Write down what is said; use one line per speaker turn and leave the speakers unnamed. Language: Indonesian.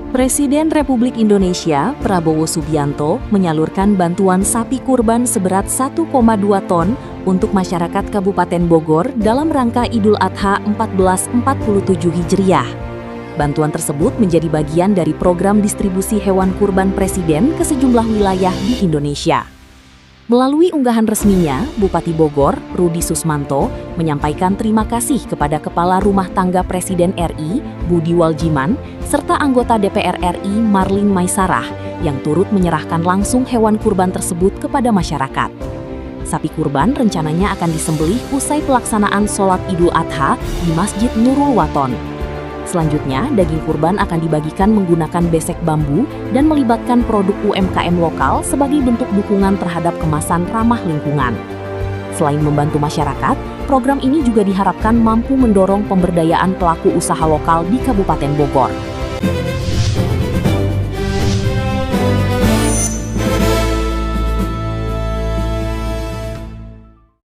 Presiden Republik Indonesia, Prabowo Subianto, menyalurkan bantuan sapi kurban seberat 1,2 ton untuk masyarakat Kabupaten Bogor dalam rangka Idul Adha 1447 Hijriah. Bantuan tersebut menjadi bagian dari program distribusi hewan kurban Presiden ke sejumlah wilayah di Indonesia. Melalui unggahan resminya, Bupati Bogor, Rudi Susmanto, menyampaikan terima kasih kepada Kepala Rumah Tangga Presiden RI, Budi Waljiman, serta anggota DPR RI, Marlin Maisarah, yang turut menyerahkan langsung hewan kurban tersebut kepada masyarakat. Sapi kurban rencananya akan disembelih usai pelaksanaan sholat Idul Adha di Masjid Nurul Waton. Selanjutnya, daging kurban akan dibagikan menggunakan besek bambu dan melibatkan produk UMKM lokal sebagai bentuk dukungan terhadap kemasan ramah lingkungan. Selain membantu masyarakat, program ini juga diharapkan mampu mendorong pemberdayaan pelaku usaha lokal di Kabupaten Bogor.